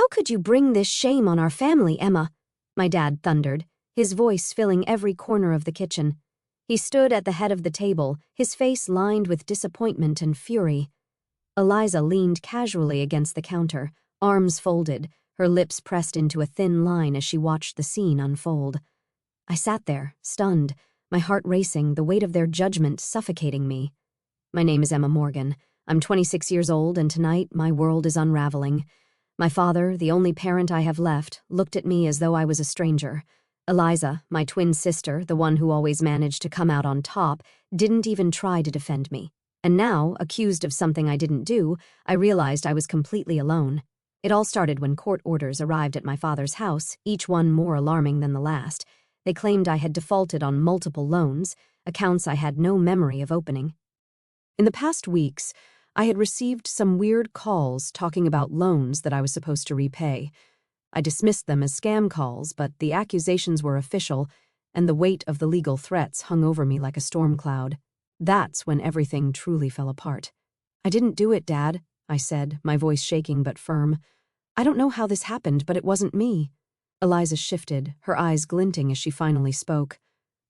How could you bring this shame on our family, Emma? My dad thundered, his voice filling every corner of the kitchen. He stood at the head of the table, his face lined with disappointment and fury. Eliza leaned casually against the counter, arms folded, her lips pressed into a thin line as she watched the scene unfold. I sat there, stunned, my heart racing, the weight of their judgment suffocating me. My name is Emma Morgan. I'm 26 years old, and tonight my world is unraveling. My father, the only parent I have left, looked at me as though I was a stranger. Eliza, my twin sister, the one who always managed to come out on top, didn't even try to defend me. And now, accused of something I didn't do, I realized I was completely alone. It all started when court orders arrived at my father's house, each one more alarming than the last. They claimed I had defaulted on multiple loans, accounts I had no memory of opening. In the past weeks, I had received some weird calls talking about loans that I was supposed to repay. I dismissed them as scam calls, but the accusations were official, and the weight of the legal threats hung over me like a storm cloud. That's when everything truly fell apart. "I didn't do it, Dad," I said, my voice shaking but firm. "I don't know how this happened, but it wasn't me." Eliza shifted, her eyes glinting as she finally spoke.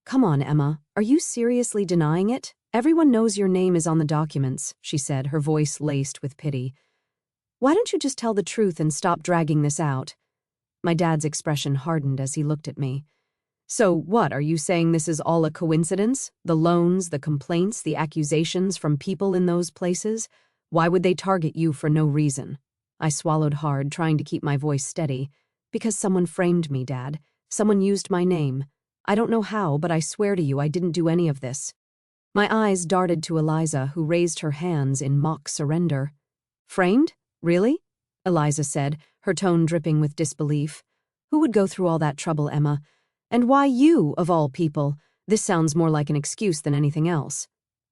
"Come on, Emma. Are you seriously denying it? Everyone knows your name is on the documents," she said, her voice laced with pity. "Why don't you just tell the truth and stop dragging this out?" My dad's expression hardened as he looked at me. "So what, are you saying this is all a coincidence? The loans, the complaints, the accusations from people in those places? Why would they target you for no reason?" I swallowed hard, trying to keep my voice steady. "Because someone framed me, Dad. Someone used my name. I don't know how, but I swear to you I didn't do any of this." My eyes darted to Eliza, who raised her hands in mock surrender. "Framed? Really?" Eliza said, her tone dripping with disbelief. "Who would go through all that trouble, Emma? And why you, of all people? This sounds more like an excuse than anything else."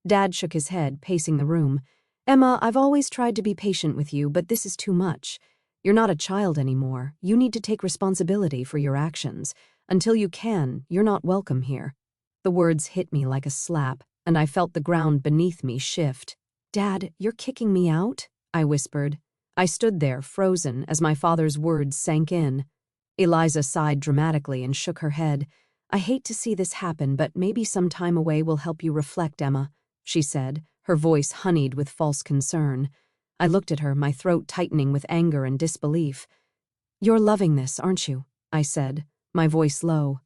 Dad shook his head, pacing the room. "Emma, I've always tried to be patient with you, but this is too much. You're not a child anymore. You need to take responsibility for your actions. Until you can, you're not welcome here." The words hit me like a slap, and I felt the ground beneath me shift. "Dad, you're kicking me out?" I whispered. I stood there, frozen, as my father's words sank in. Eliza sighed dramatically and shook her head. "I hate to see this happen, but maybe some time away will help you reflect, Emma," she said, her voice honeyed with false concern. I looked at her, my throat tightening with anger and disbelief. "You're loving this, aren't you?" I said, my voice low.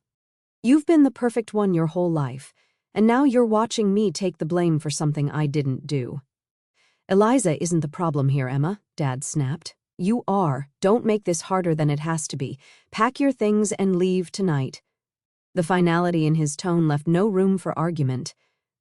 "You've been the perfect one your whole life, and now you're watching me take the blame for something I didn't do." "Eliza isn't the problem here, Emma," Dad snapped. "You are. Don't make this harder than it has to be. Pack your things and leave tonight." The finality in his tone left no room for argument.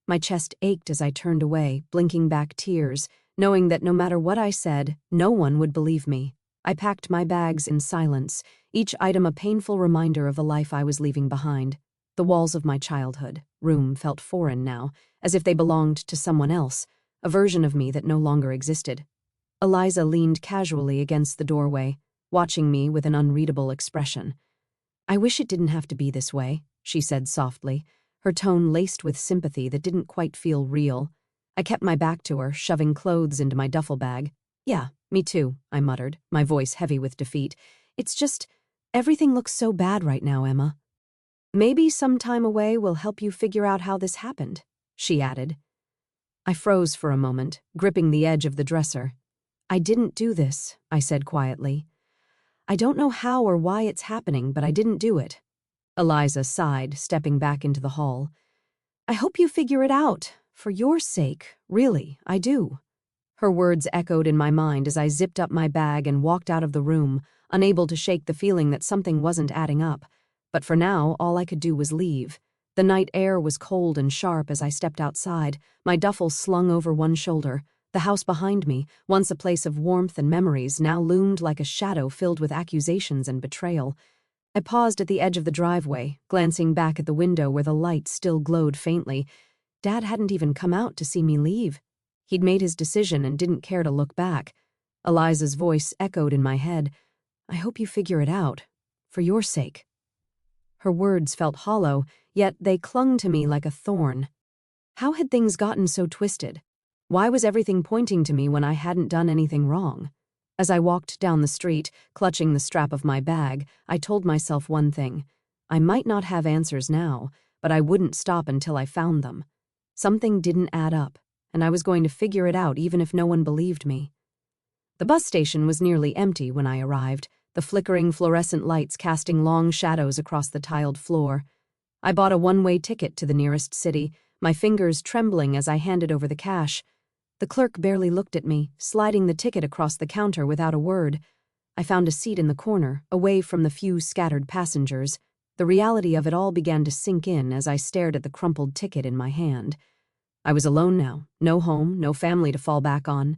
My chest ached as I turned away, blinking back tears, knowing that no matter what I said, no one would believe me. I packed my bags in silence, each item a painful reminder of the life I was leaving behind. The walls of my childhood room felt foreign now, as if they belonged to someone else, a version of me that no longer existed. Eliza leaned casually against the doorway, watching me with an unreadable expression. "I wish it didn't have to be this way," she said softly, her tone laced with sympathy that didn't quite feel real. I kept my back to her, shoving clothes into my duffel bag. "Yeah, me too," I muttered, my voice heavy with defeat. "It's just, everything looks so bad right now, Emma." "Maybe some time away will help you figure out how this happened," she added. I froze for a moment, gripping the edge of the dresser. "I didn't do this," I said quietly. "I don't know how or why it's happening, but I didn't do it." Eliza sighed, stepping back into the hall. "I hope you figure it out. For your sake, really, I do." Her words echoed in my mind as I zipped up my bag and walked out of the room, unable to shake the feeling that something wasn't adding up. But for now, all I could do was leave. The night air was cold and sharp as I stepped outside, my duffel slung over one shoulder. The house behind me, once a place of warmth and memories, now loomed like a shadow filled with accusations and betrayal. I paused at the edge of the driveway, glancing back at the window where the light still glowed faintly. Dad hadn't even come out to see me leave. He'd made his decision and didn't care to look back. Eliza's voice echoed in my head. "I hope you figure it out. For your sake." Her words felt hollow, yet they clung to me like a thorn. How had things gotten so twisted? Why was everything pointing to me when I hadn't done anything wrong? As I walked down the street, clutching the strap of my bag, I told myself one thing. I might not have answers now, but I wouldn't stop until I found them. Something didn't add up, and I was going to figure it out even if no one believed me. The bus station was nearly empty when I arrived, the flickering fluorescent lights casting long shadows across the tiled floor. I bought a one-way ticket to the nearest city, my fingers trembling as I handed over the cash. The clerk barely looked at me, sliding the ticket across the counter without a word. I found a seat in the corner, away from the few scattered passengers. The reality of it all began to sink in as I stared at the crumpled ticket in my hand. I was alone now, no home, no family to fall back on.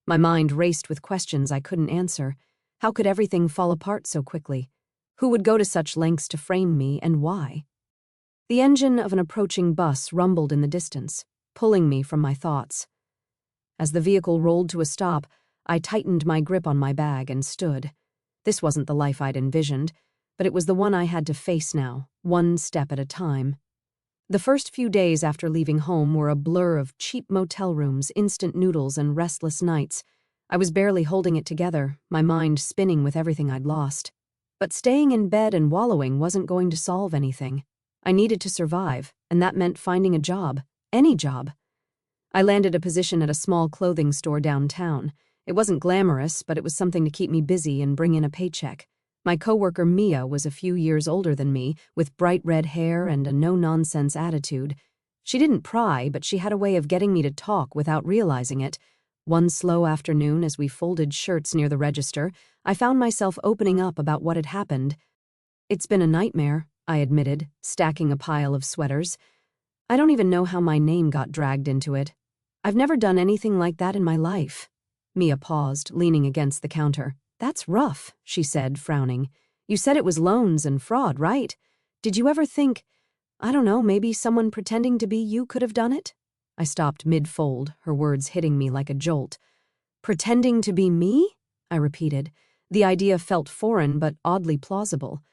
My mind raced with questions I couldn't answer. How could everything fall apart so quickly? Who would go to such lengths to frame me, and why? The engine of an approaching bus rumbled in the distance, pulling me from my thoughts. As the vehicle rolled to a stop, I tightened my grip on my bag and stood. This wasn't the life I'd envisioned, but it was the one I had to face now, one step at a time. The first few days after leaving home were a blur of cheap motel rooms, instant noodles, and restless nights. I was barely holding it together, my mind spinning with everything I'd lost. But staying in bed and wallowing wasn't going to solve anything. I needed to survive, and that meant finding a job, any job. I landed a position at a small clothing store downtown. It wasn't glamorous, but it was something to keep me busy and bring in a paycheck. My coworker Mia was a few years older than me, with bright red hair and a no-nonsense attitude. She didn't pry, but she had a way of getting me to talk without realizing it. One slow afternoon, as we folded shirts near the register, I found myself opening up about what had happened. "It's been a nightmare," I admitted, stacking a pile of sweaters. "I don't even know how my name got dragged into it. I've never done anything like that in my life." Mia paused, leaning against the counter. "That's rough," she said, frowning. "You said it was loans and fraud, right? Did you ever think, I don't know, maybe someone pretending to be you could have done it?" I stopped mid-fold, her words hitting me like a jolt. "Pretending to be me?" I repeated. The idea felt foreign but oddly plausible.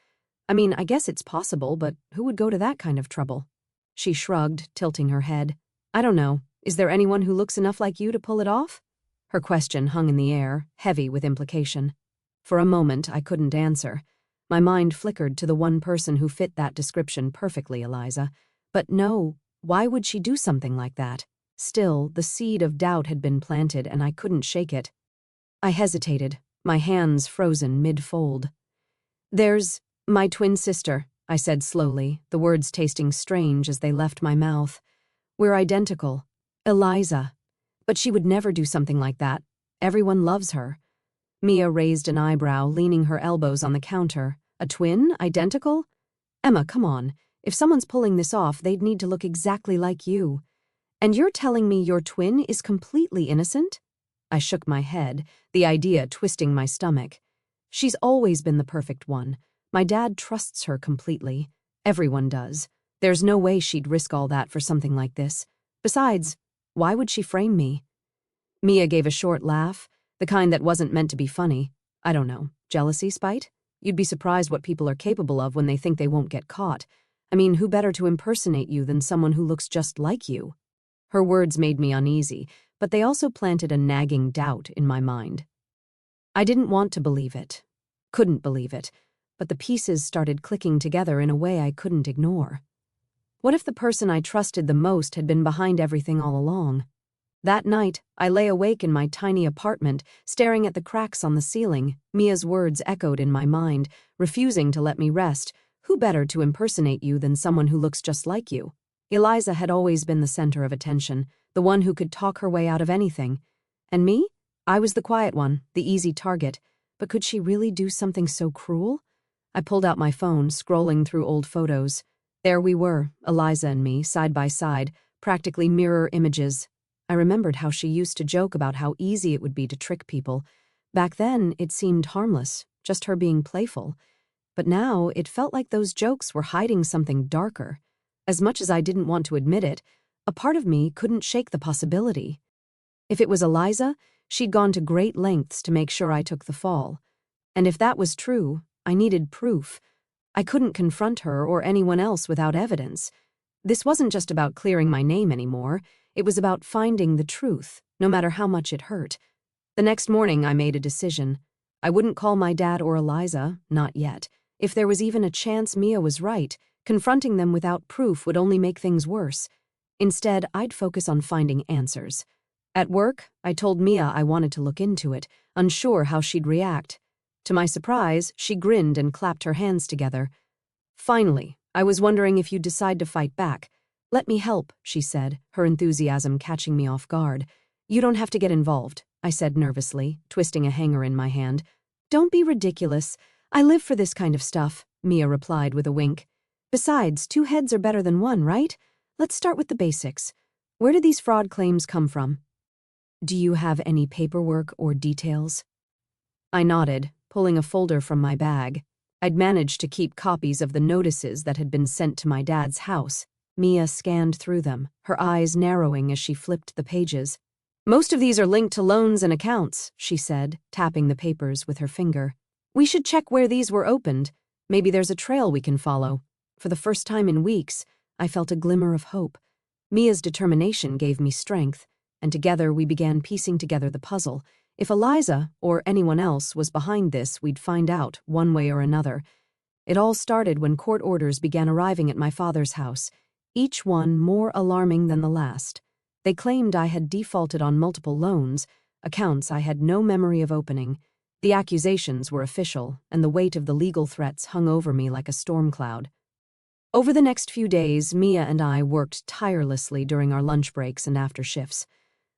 I mean, I guess it's possible, but who would go to that kind of trouble? She shrugged, tilting her head. "I don't know. Is there anyone who looks enough like you to pull it off?" Her question hung in the air, heavy with implication. For a moment, I couldn't answer. My mind flickered to the one person who fit that description perfectly, Eliza. But no, why would she do something like that? Still, the seed of doubt had been planted, and I couldn't shake it. I hesitated, my hands frozen mid-fold. "There's my twin sister," I said slowly, the words tasting strange as they left my mouth. "We're identical. Eliza. But she would never do something like that. Everyone loves her." Mia raised an eyebrow, leaning her elbows on the counter. "A twin? Identical? Emma, come on. If someone's pulling this off, they'd need to look exactly like you. And you're telling me your twin is completely innocent?" I shook my head, the idea twisting my stomach. "She's always been the perfect one. My dad trusts her completely. Everyone does. There's no way she'd risk all that for something like this. Besides, why would she frame me?" Mia gave a short laugh, the kind that wasn't meant to be funny. "I don't know. Jealousy, spite? You'd be surprised what people are capable of when they think they won't get caught. I mean, who better to impersonate you than someone who looks just like you?" Her words made me uneasy, but they also planted a nagging doubt in my mind. I didn't want to believe it. Couldn't believe it, but the pieces started clicking together in a way I couldn't ignore. What if the person I trusted the most had been behind everything all along? That night, I lay awake in my tiny apartment, staring at the cracks on the ceiling. Mia's words echoed in my mind, refusing to let me rest. Who better to impersonate you than someone who looks just like you? Eliza had always been the center of attention, the one who could talk her way out of anything. And me? I was the quiet one, the easy target. But could she really do something so cruel? I pulled out my phone, scrolling through old photos. There we were, Eliza and me, side by side, practically mirror images. I remembered how she used to joke about how easy it would be to trick people. Back then, it seemed harmless, just her being playful. But now, it felt like those jokes were hiding something darker. As much as I didn't want to admit it, a part of me couldn't shake the possibility. If it was Eliza, she'd gone to great lengths to make sure I took the fall. And if that was true, I needed proof. I couldn't confront her or anyone else without evidence. This wasn't just about clearing my name anymore. It was about finding the truth, no matter how much it hurt. The next morning, I made a decision. I wouldn't call my dad or Eliza, not yet. If there was even a chance Mia was right, confronting them without proof would only make things worse. Instead, I'd focus on finding answers. At work, I told Mia I wanted to look into it, unsure how she'd react. To my surprise, she grinned and clapped her hands together. "Finally, I was wondering if you'd decide to fight back. Let me help," she said, her enthusiasm catching me off guard. "You don't have to get involved," I said nervously, twisting a hanger in my hand. "Don't be ridiculous. I live for this kind of stuff," Mia replied with a wink. "Besides, 2 heads are better than 1, right? Let's start with the basics. Where did these fraud claims come from? Do you have any paperwork or details?" I nodded, pulling a folder from my bag. I'd managed to keep copies of the notices that had been sent to my dad's house. Mia scanned through them, her eyes narrowing as she flipped the pages. "Most of these are linked to loans and accounts," she said, tapping the papers with her finger. "We should check where these were opened. Maybe there's a trail we can follow." For the first time in weeks, I felt a glimmer of hope. Mia's determination gave me strength, and together we began piecing together the puzzle. If Eliza, or anyone else, was behind this, we'd find out, one way or another. It all started when court orders began arriving at my father's house, each one more alarming than the last. They claimed I had defaulted on multiple loans, accounts I had no memory of opening. The accusations were official, and the weight of the legal threats hung over me like a storm cloud. Over the next few days, Mia and I worked tirelessly during our lunch breaks and after shifts.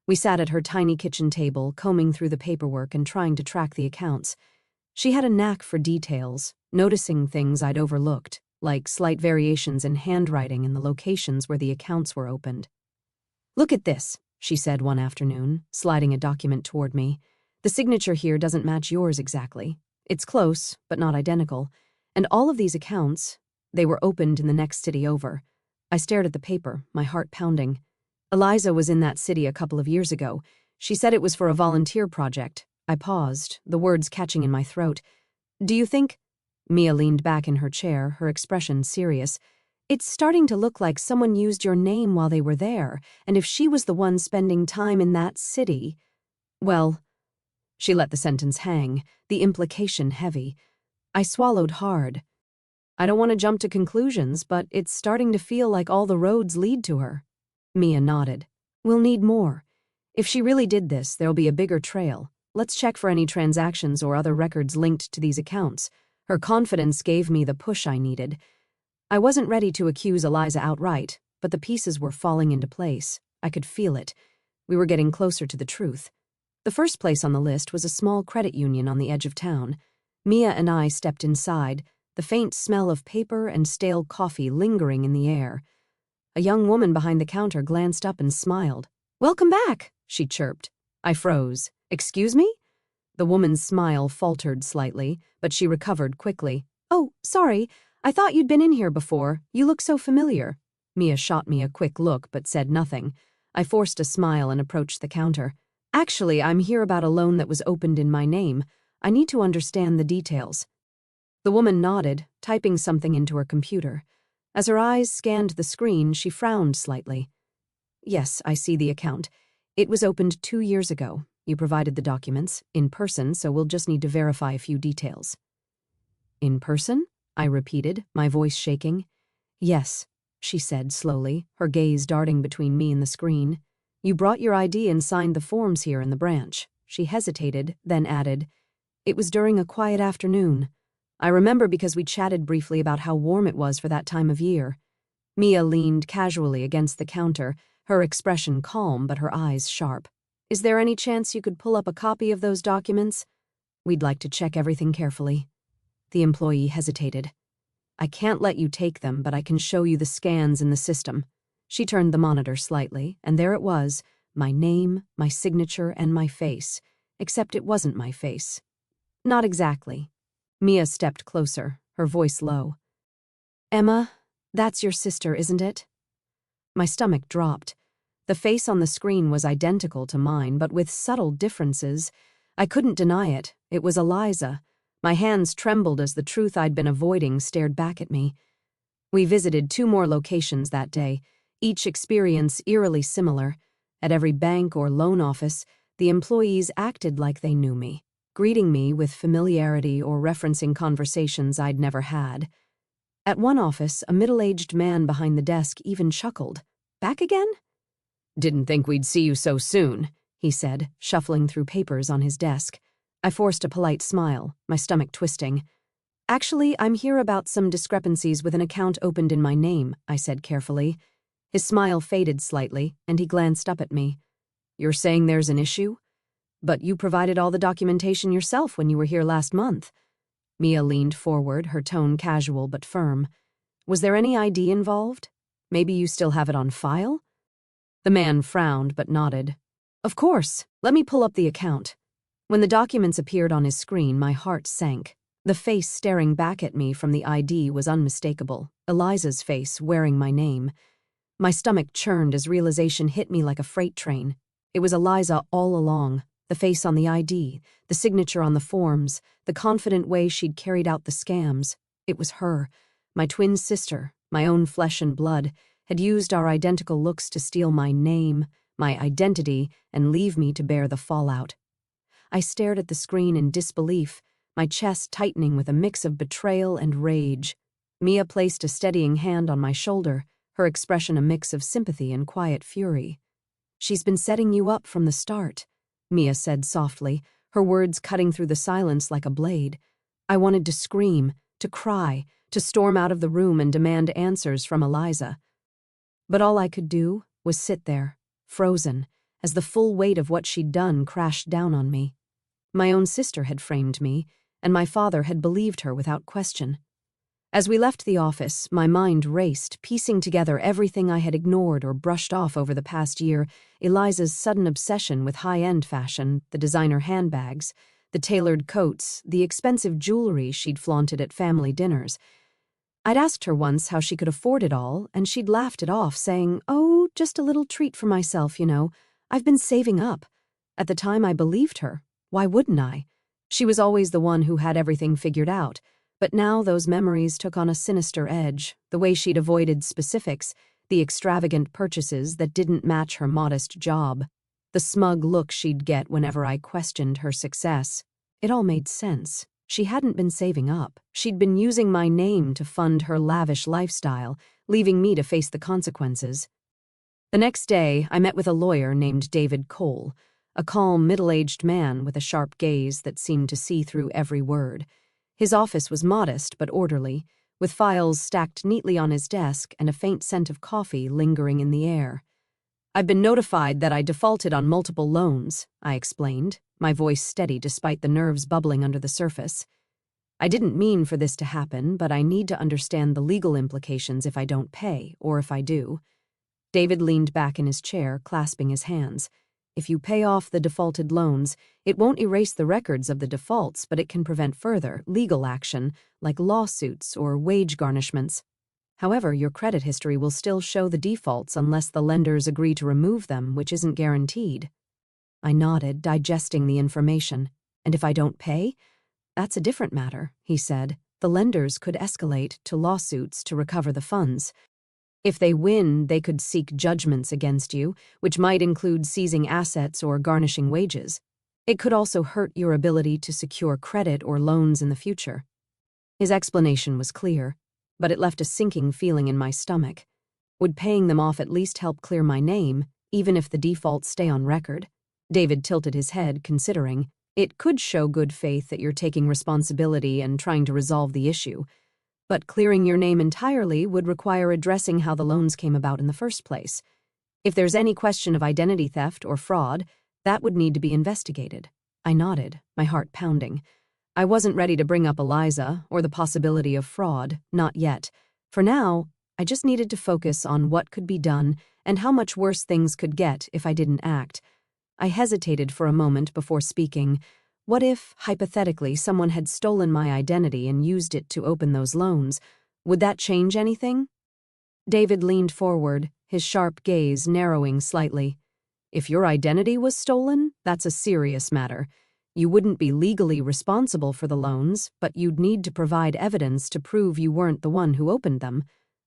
We sat at her tiny kitchen table, combing through the paperwork and trying to track the accounts. She had a knack for details, noticing things I'd overlooked, like slight variations in handwriting and the locations where the accounts were opened. "Look at this," she said one afternoon, sliding a document toward me. "The signature here doesn't match yours exactly. It's close, but not identical. And all of these accounts, they were opened in the next city over." I stared at the paper, my heart pounding. Eliza was in that city a couple of years ago. She said it was for a volunteer project. I paused, the words catching in my throat. "Do you think—" Mia leaned back in her chair, her expression serious. "It's starting to look like someone used your name while they were there, and if she was the one spending time in that city, well—" She let the sentence hang, the implication heavy. I swallowed hard. "I don't want to jump to conclusions, but it's starting to feel like all the roads lead to her." Mia nodded. "We'll need more. If she really did this, there'll be a bigger trail. Let's check for any transactions or other records linked to these accounts." Her confidence gave me the push I needed. I wasn't ready to accuse Eliza outright, but the pieces were falling into place. I could feel it. We were getting closer to the truth. The first place on the list was a small credit union on the edge of town. Mia and I stepped inside, the faint smell of paper and stale coffee lingering in the air. A young woman behind the counter glanced up and smiled. "Welcome back," she chirped. I froze. "Excuse me?" The woman's smile faltered slightly, but she recovered quickly. "Oh, sorry. I thought you'd been in here before. You look so familiar." Mia shot me a quick look but said nothing. I forced a smile and approached the counter. "Actually, I'm here about a loan that was opened in my name. I need to understand the details." The woman nodded, typing something into her computer. As her eyes scanned the screen, she frowned slightly. "Yes, I see the account. It was opened 2 years ago. You provided the documents, in person, so we'll just need to verify a few details." "In person?" I repeated, my voice shaking. "Yes," she said slowly, her gaze darting between me and the screen. "You brought your ID and signed the forms here in the branch." She hesitated, then added, "It was during a quiet afternoon. I remember because we chatted briefly about how warm it was for that time of year." Mia leaned casually against the counter, her expression calm but her eyes sharp. "Is there any chance you could pull up a copy of those documents? We'd like to check everything carefully." The employee hesitated. "I can't let you take them, but I can show you the scans in the system." She turned the monitor slightly, and there it was, my name, my signature, and my face. Except it wasn't my face. "Not exactly." Mia stepped closer, her voice low. "Emma, that's your sister, isn't it?" My stomach dropped. The face on the screen was identical to mine, but with subtle differences. I couldn't deny it. It was Eliza. My hands trembled as the truth I'd been avoiding stared back at me. We visited 2 more locations that day, each experience eerily similar. At every bank or loan office, The employees acted like they knew me, greeting me with familiarity or referencing conversations I'd never had. At one office, a middle-aged man behind the desk even chuckled. "Back again?" "Didn't think we'd see you so soon," he said, shuffling through papers on his desk. I forced a polite smile, my stomach twisting. "Actually, I'm here about some discrepancies with an account opened in my name," I said carefully. His smile faded slightly, and he glanced up at me. "You're saying there's an issue? But you provided all the documentation yourself when you were here last month." Mia leaned forward, her tone casual but firm. "Was there any ID involved? Maybe you still have it on file?" The man frowned but nodded. "Of course. Let me pull up the account." When the documents appeared on his screen, my heart sank. The face staring back at me from the ID was unmistakable, Eliza's face wearing my name. My stomach churned as realization hit me like a freight train. It was Eliza all along, the face on the ID, the signature on the forms, the confident way she'd carried out the scams. It was her, my twin sister, my own flesh and blood, had used our identical looks to steal my name, my identity, and leave me to bear the fallout. I stared at the screen in disbelief, my chest tightening with a mix of betrayal and rage. Mia placed a steadying hand on my shoulder, her expression a mix of sympathy and quiet fury. "She's been setting you up from the start," Mia said softly, her words cutting through the silence like a blade. I wanted to scream, to cry, to storm out of the room and demand answers from Eliza. But all I could do was sit there, frozen, as the full weight of what she'd done crashed down on me. My own sister had framed me, and my father had believed her without question. As we left the office, my mind raced, piecing together everything I had ignored or brushed off over the past year: Eliza's sudden obsession with high-end fashion, the designer handbags, the tailored coats, the expensive jewelry she'd flaunted at family dinners. I'd asked her once how she could afford it all, and she'd laughed it off, saying, "Oh, just a little treat for myself, you know. I've been saving up." At the time, I believed her. Why wouldn't I? She was always the one who had everything figured out. But now those memories took on a sinister edge, the way she'd avoided specifics, the extravagant purchases that didn't match her modest job, the smug look she'd get whenever I questioned her success. It all made sense. She hadn't been saving up. She'd been using my name to fund her lavish lifestyle, leaving me to face the consequences. The next day, I met with a lawyer named David Cole, a calm, middle-aged man with a sharp gaze that seemed to see through every word. His office was modest but orderly, with files stacked neatly on his desk and a faint scent of coffee lingering in the air. "I've been notified that I defaulted on multiple loans," I explained, my voice steady despite the nerves bubbling under the surface. "I didn't mean for this to happen, but I need to understand the legal implications if I don't pay, or if I do." David leaned back in his chair, clasping his hands. "If you pay off the defaulted loans, it won't erase the records of the defaults, but it can prevent further legal action, like lawsuits or wage garnishments. However, your credit history will still show the defaults unless the lenders agree to remove them, which isn't guaranteed." I nodded, digesting the information. "And if I don't pay? That's a different matter," he said. "The lenders could escalate to lawsuits to recover the funds. If they win, they could seek judgments against you, which might include seizing assets or garnishing wages. It could also hurt your ability to secure credit or loans in the future." His explanation was clear, but it left a sinking feeling in my stomach. Would paying them off at least help clear my name, even if the defaults stay on record? David tilted his head, considering. "It could show good faith that you're taking responsibility and trying to resolve the issue. But clearing your name entirely would require addressing how the loans came about in the first place. If there's any question of identity theft or fraud, that would need to be investigated." I nodded, my heart pounding. I wasn't ready to bring up Eliza or the possibility of fraud, not yet. For now, I just needed to focus on what could be done and how much worse things could get if I didn't act. I hesitated for a moment before speaking. What if, hypothetically, someone had stolen my identity and used it to open those loans? Would that change anything? David leaned forward, his sharp gaze narrowing slightly. "If your identity was stolen, that's a serious matter. You wouldn't be legally responsible for the loans, but you'd need to provide evidence to prove you weren't the one who opened them.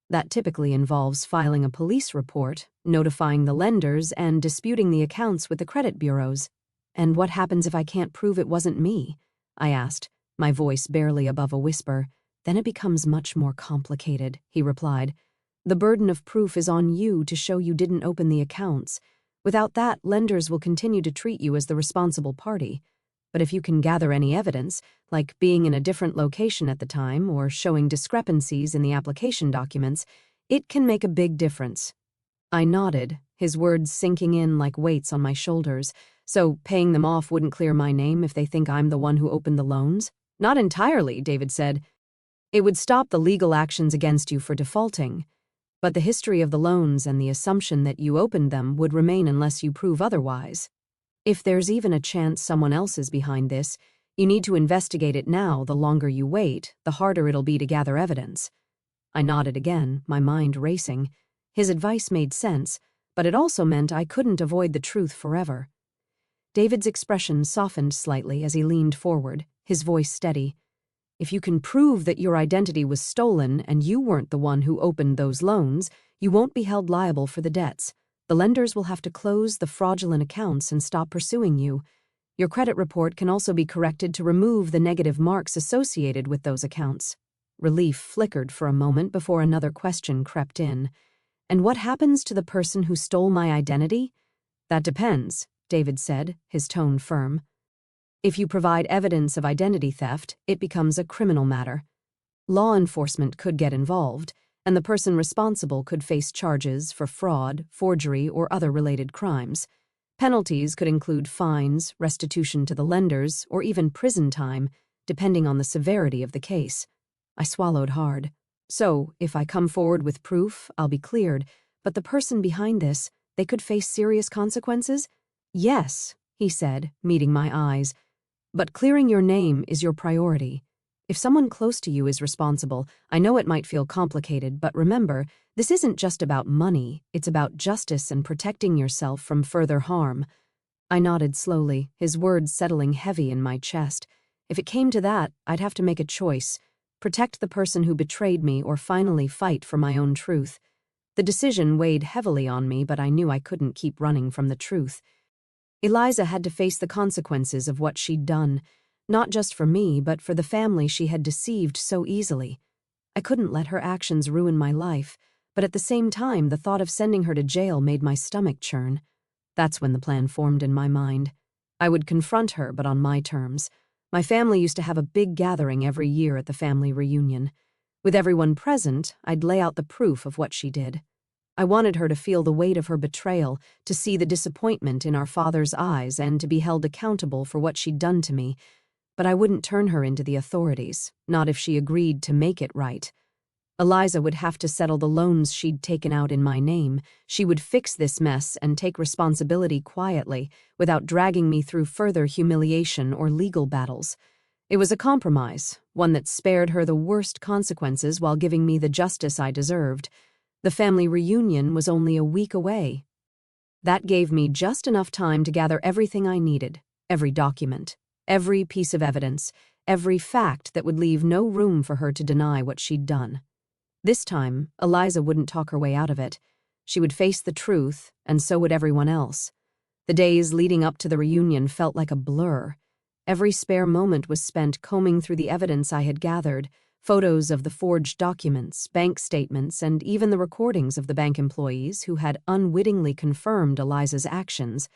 That typically involves filing a police report, notifying the lenders, and disputing the accounts with the credit bureaus." And what happens if I can't prove it wasn't me? I asked, my voice barely above a whisper. Then it becomes much more complicated, he replied. The burden of proof is on you to show you didn't open the accounts. Without that, lenders will continue to treat you as the responsible party. But if you can gather any evidence, like being in a different location at the time or showing discrepancies in the application documents, it can make a big difference. I nodded, his words sinking in like weights on my shoulders. So paying them off wouldn't clear my name if they think I'm the one who opened the loans? Not entirely, David said. It would stop the legal actions against you for defaulting. But the history of the loans and the assumption that you opened them would remain unless you prove otherwise. If there's even a chance someone else is behind this, you need to investigate it now. The longer you wait, the harder it'll be to gather evidence. I nodded again, my mind racing. His advice made sense, but it also meant I couldn't avoid the truth forever. David's expression softened slightly as he leaned forward, his voice steady. If you can prove that your identity was stolen and you weren't the one who opened those loans, you won't be held liable for the debts. The lenders will have to close the fraudulent accounts and stop pursuing you. Your credit report can also be corrected to remove the negative marks associated with those accounts. Relief flickered for a moment before another question crept in. And what happens to the person who stole my identity? That depends, David said, his tone firm. If you provide evidence of identity theft, it becomes a criminal matter. Law enforcement could get involved, and the person responsible could face charges for fraud, forgery, or other related crimes. Penalties could include fines, restitution to the lenders, or even prison time, depending on the severity of the case. I swallowed hard. So, if I come forward with proof, I'll be cleared, but the person behind this, they could face serious consequences? Yes, he said, meeting my eyes. But clearing your name is your priority. If someone close to you is responsible, I know it might feel complicated, but remember, this isn't just about money, it's about justice and protecting yourself from further harm. I nodded slowly, his words settling heavy in my chest. If it came to that, I'd have to make a choice. Protect the person who betrayed me or finally fight for my own truth. The decision weighed heavily on me, but I knew I couldn't keep running from the truth. Eliza had to face the consequences of what she'd done, not just for me, but for the family she had deceived so easily. I couldn't let her actions ruin my life, but at the same time, the thought of sending her to jail made my stomach churn. That's when the plan formed in my mind. I would confront her, but on my terms. My family used to have a big gathering every year at the family reunion. With everyone present, I'd lay out the proof of what she did. I wanted her to feel the weight of her betrayal, to see the disappointment in our father's eyes, and to be held accountable for what she'd done to me. But I wouldn't turn her into the authorities, not if she agreed to make it right. Eliza would have to settle the loans she'd taken out in my name. She would fix this mess and take responsibility quietly, without dragging me through further humiliation or legal battles. It was a compromise, one that spared her the worst consequences while giving me the justice I deserved. The family reunion was only a week away. That gave me just enough time to gather everything I needed, every document, every piece of evidence, every fact that would leave no room for her to deny what she'd done. This time, Eliza wouldn't talk her way out of it. She would face the truth, and so would everyone else. The days leading up to the reunion felt like a blur. Every spare moment was spent combing through the evidence I had gathered, photos of the forged documents, bank statements, and even the recordings of the bank employees who had unwittingly confirmed Eliza's actions.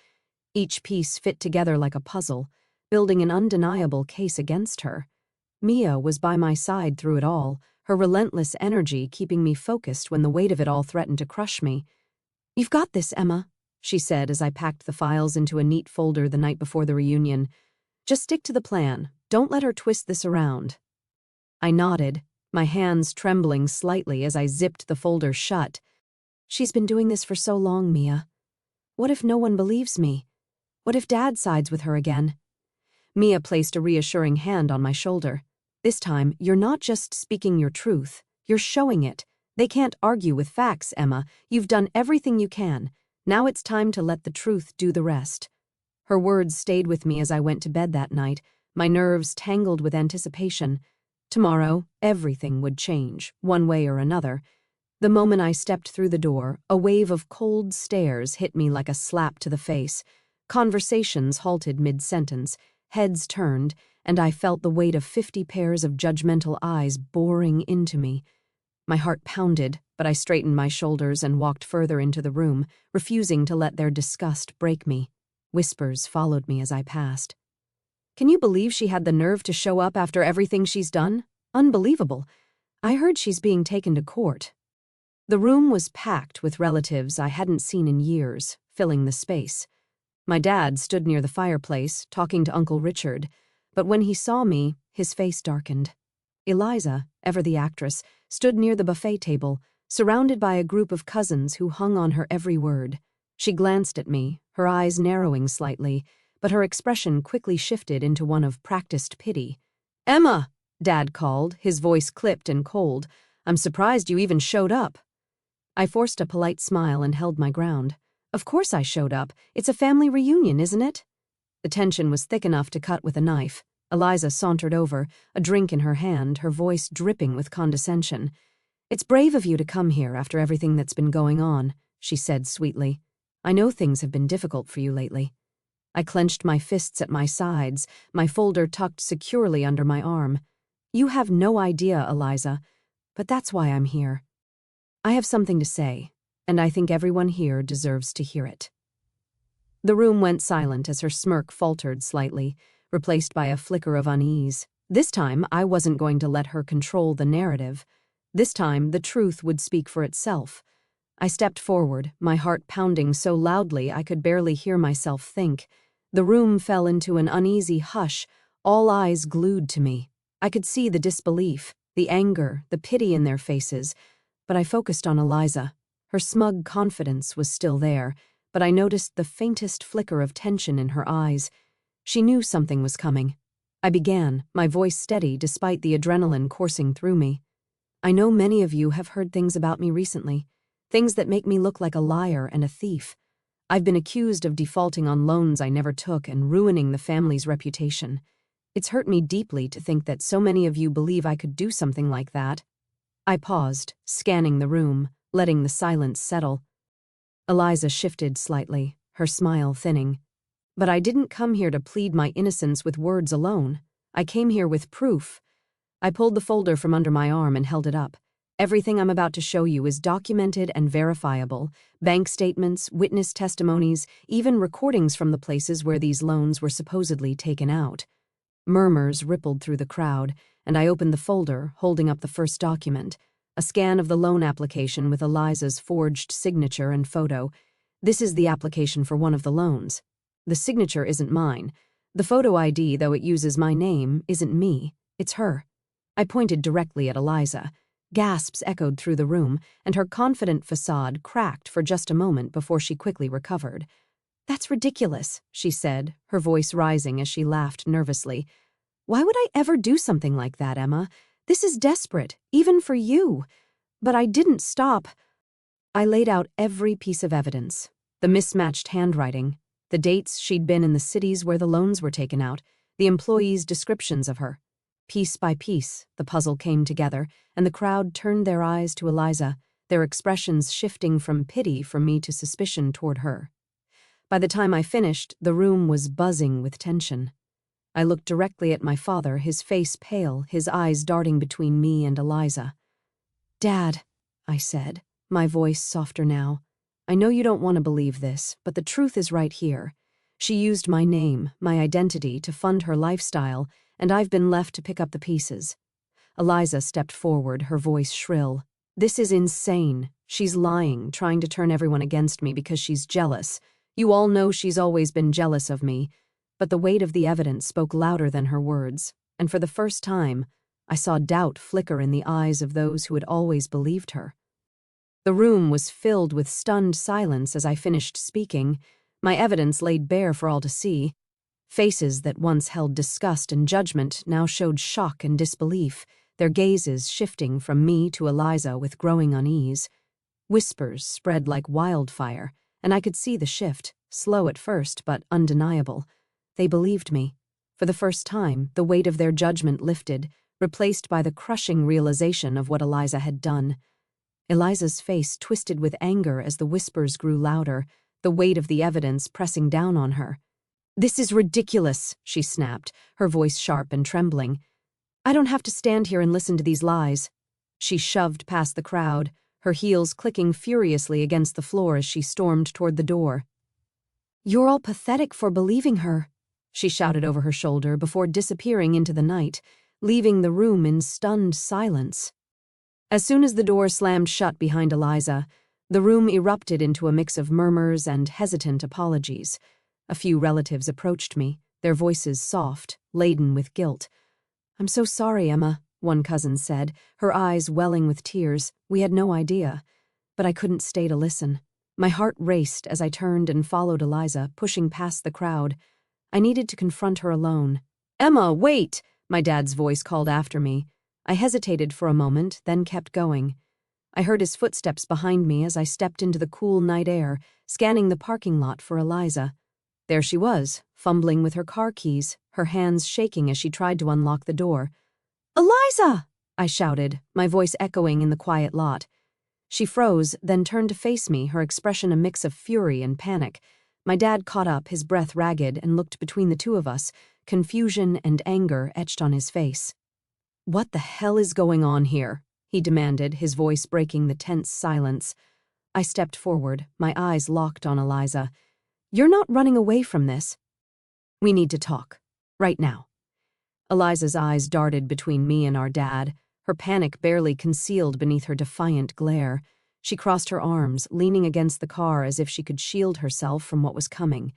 Each piece fit together like a puzzle, building an undeniable case against her. Mia was by my side through it all, her relentless energy keeping me focused when the weight of it all threatened to crush me. "You've got this, Emma," she said as I packed the files into a neat folder the night before the reunion. "Just stick to the plan. Don't let her twist this around." I nodded, my hands trembling slightly as I zipped the folder shut. "She's been doing this for so long, Mia. What if no one believes me? What if Dad sides with her again?" Mia placed a reassuring hand on my shoulder. "This time, you're not just speaking your truth, you're showing it. They can't argue with facts, Emma. You've done everything you can. Now it's time to let the truth do the rest." Her words stayed with me as I went to bed that night, my nerves tangled with anticipation. Tomorrow, everything would change, one way or another. The moment I stepped through the door, a wave of cold stares hit me like a slap to the face. Conversations halted mid-sentence, heads turned, and I felt the weight of 50 pairs of judgmental eyes boring into me. My heart pounded, but I straightened my shoulders and walked further into the room, refusing to let their disgust break me. Whispers followed me as I passed. Can you believe she had the nerve to show up after everything she's done? Unbelievable. I heard she's being taken to court. The room was packed with relatives I hadn't seen in years, filling the space. My dad stood near the fireplace, talking to Uncle Richard, but when he saw me, his face darkened. Eliza, ever the actress, stood near the buffet table, surrounded by a group of cousins who hung on her every word. She glanced at me, her eyes narrowing slightly, but her expression quickly shifted into one of practiced pity. "Emma!" Dad called, his voice clipped and cold. "I'm surprised you even showed up." I forced a polite smile and held my ground. Of course I showed up. It's a family reunion, isn't it? The tension was thick enough to cut with a knife. Eliza sauntered over, a drink in her hand, her voice dripping with condescension. "It's brave of you to come here after everything that's been going on," she said sweetly. "I know things have been difficult for you lately." I clenched my fists at my sides, my folder tucked securely under my arm. "You have no idea, Eliza, but that's why I'm here. I have something to say, and I think everyone here deserves to hear it." The room went silent as her smirk faltered slightly, replaced by a flicker of unease. This time, I wasn't going to let her control the narrative. This time, the truth would speak for itself. I stepped forward, my heart pounding so loudly I could barely hear myself think. The room fell into an uneasy hush, all eyes glued to me. I could see the disbelief, the anger, the pity in their faces, but I focused on Eliza. Her smug confidence was still there, but I noticed the faintest flicker of tension in her eyes. She knew something was coming. I began, my voice steady despite the adrenaline coursing through me. "I know many of you have heard things about me recently, things that make me look like a liar and a thief. I've been accused of defaulting on loans I never took and ruining the family's reputation. It's hurt me deeply to think that so many of you believe I could do something like that." I paused, scanning the room, letting the silence settle. Eliza shifted slightly, her smile thinning. "But I didn't come here to plead my innocence with words alone. I came here with proof." I pulled the folder from under my arm and held it up. "Everything I'm about to show you is documented and verifiable. Bank statements, witness testimonies, even recordings from the places where these loans were supposedly taken out." Murmurs rippled through the crowd, and I opened the folder, holding up the first document, a scan of the loan application with Eliza's forged signature and photo. "This is the application for one of the loans. The signature isn't mine. The photo ID, though it uses my name, isn't me. It's her." I pointed directly at Eliza. Gasps echoed through the room, and her confident facade cracked for just a moment before she quickly recovered. "That's ridiculous," she said, her voice rising as she laughed nervously. "Why would I ever do something like that, Emma? This is desperate, even for you." But I didn't stop. I laid out every piece of evidence. The mismatched handwriting, the dates she'd been in the cities where the loans were taken out, the employees' descriptions of her. Piece by piece, the puzzle came together, and the crowd turned their eyes to Eliza, their expressions shifting from pity for me to suspicion toward her. By the time I finished, the room was buzzing with tension. I looked directly at my father, his face pale, his eyes darting between me and Eliza. "Dad," I said, my voice softer now, "I know you don't want to believe this, but the truth is right here. She used my name, my identity, to fund her lifestyle, and I've been left to pick up the pieces." Eliza stepped forward, her voice shrill. "This is insane. She's lying, trying to turn everyone against me because she's jealous. You all know she's always been jealous of me." But the weight of the evidence spoke louder than her words, and for the first time, I saw doubt flicker in the eyes of those who had always believed her. The room was filled with stunned silence as I finished speaking, my evidence laid bare for all to see. Faces that once held disgust and judgment now showed shock and disbelief, their gazes shifting from me to Eliza with growing unease. Whispers spread like wildfire, and I could see the shift, slow at first but undeniable. They believed me. For the first time, the weight of their judgment lifted, replaced by the crushing realization of what Eliza had done. Eliza's face twisted with anger as the whispers grew louder, the weight of the evidence pressing down on her. "This is ridiculous," she snapped, her voice sharp and trembling. "I don't have to stand here and listen to these lies." She shoved past the crowd, her heels clicking furiously against the floor as she stormed toward the door. "You're all pathetic for believing her," she shouted over her shoulder before disappearing into the night, leaving the room in stunned silence. As soon as the door slammed shut behind Eliza, the room erupted into a mix of murmurs and hesitant apologies. A few relatives approached me, their voices soft, laden with guilt. "I'm so sorry, Emma," one cousin said, her eyes welling with tears. "We had no idea." But I couldn't stay to listen. My heart raced as I turned and followed Eliza, pushing past the crowd. I needed to confront her alone. "Emma, wait!" my dad's voice called after me. I hesitated for a moment, then kept going. I heard his footsteps behind me as I stepped into the cool night air, scanning the parking lot for Eliza. There she was, fumbling with her car keys, her hands shaking as she tried to unlock the door. "Eliza!" I shouted, my voice echoing in the quiet lot. She froze, then turned to face me, her expression a mix of fury and panic. My dad caught up, his breath ragged, and looked between the two of us, confusion and anger etched on his face. "What the hell is going on here?" he demanded, his voice breaking the tense silence. I stepped forward, my eyes locked on Eliza. "You're not running away from this. We need to talk. Right now." Eliza's eyes darted between me and our dad, her panic barely concealed beneath her defiant glare. She crossed her arms, leaning against the car as if she could shield herself from what was coming.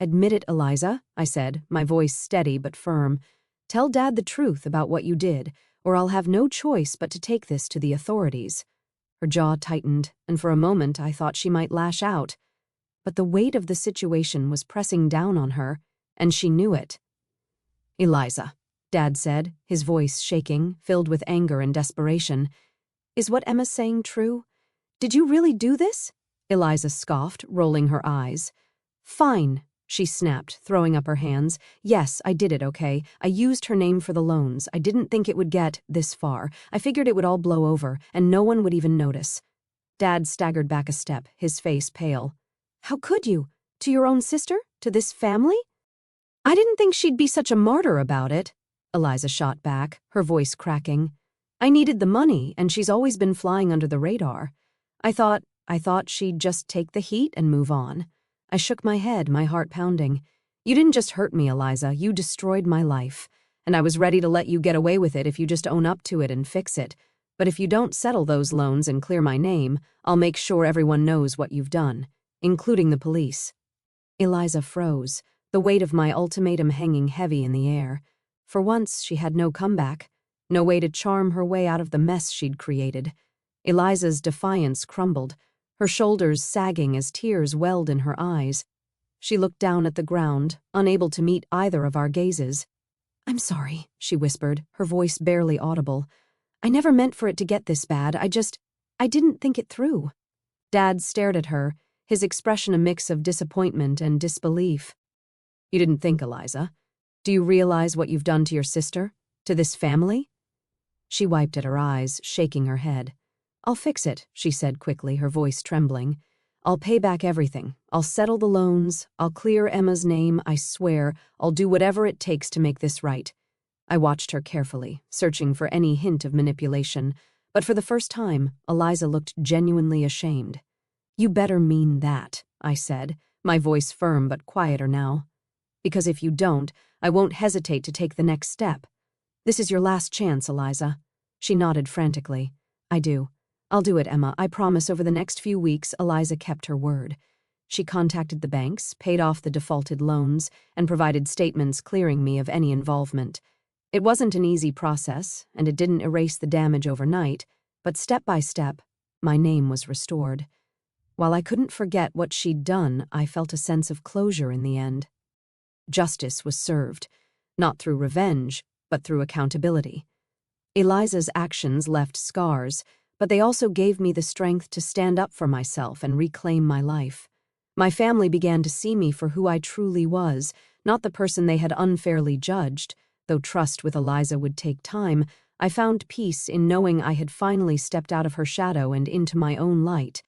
"Admit it, Eliza," I said, my voice steady but firm. "Tell Dad the truth about what you did, or I'll have no choice but to take this to the authorities." Her jaw tightened, and for a moment I thought she might lash out. But the weight of the situation was pressing down on her, and she knew it. "Eliza," Dad said, his voice shaking, filled with anger and desperation. "Is what Emma's saying true? Did you really do this?" Eliza scoffed, rolling her eyes. "Fine," she snapped, throwing up her hands. "Yes, I did it, okay? I used her name for the loans. I didn't think it would get this far. I figured it would all blow over, and no one would even notice." Dad staggered back a step, his face pale. "How could you? To your own sister? To this family?" "I didn't think she'd be such a martyr about it," Eliza shot back, her voice cracking. "I needed the money, and she's always been flying under the radar. I thought she'd just take the heat and move on." I shook my head, my heart pounding. "You didn't just hurt me, Eliza, you destroyed my life. And I was ready to let you get away with it if you just own up to it and fix it. But if you don't settle those loans and clear my name, I'll make sure everyone knows what you've done, including the police." Eliza froze, the weight of my ultimatum hanging heavy in the air. For once, she had no comeback, no way to charm her way out of the mess she'd created. Eliza's defiance crumbled, her shoulders sagging as tears welled in her eyes. She looked down at the ground, unable to meet either of our gazes. "I'm sorry," she whispered, her voice barely audible. "I never meant for it to get this bad. I didn't think it through." Dad stared at her, his expression a mix of disappointment and disbelief. "You didn't think, Eliza? Do you realize what you've done to your sister? To this family?" She wiped at her eyes, shaking her head. "I'll fix it," she said quickly, her voice trembling. "I'll pay back everything. I'll settle the loans. I'll clear Emma's name. I swear, I'll do whatever it takes to make this right." I watched her carefully, searching for any hint of manipulation, but for the first time, Eliza looked genuinely ashamed. "You better mean that," I said, my voice firm but quieter now. "Because if you don't, I won't hesitate to take the next step. This is your last chance, Eliza." She nodded frantically. "I do. I'll do it, Emma. I promise over the next few weeks." Eliza kept her word. She contacted the banks, paid off the defaulted loans, and provided statements clearing me of any involvement. It wasn't an easy process, and it didn't erase the damage overnight, but step by step, my name was restored. While I couldn't forget what she'd done, I felt a sense of closure in the end. Justice was served, not through revenge, but through accountability. Eliza's actions left scars, but they also gave me the strength to stand up for myself and reclaim my life. My family began to see me for who I truly was, not the person they had unfairly judged. Though trust with Eliza would take time, I found peace in knowing I had finally stepped out of her shadow and into my own light.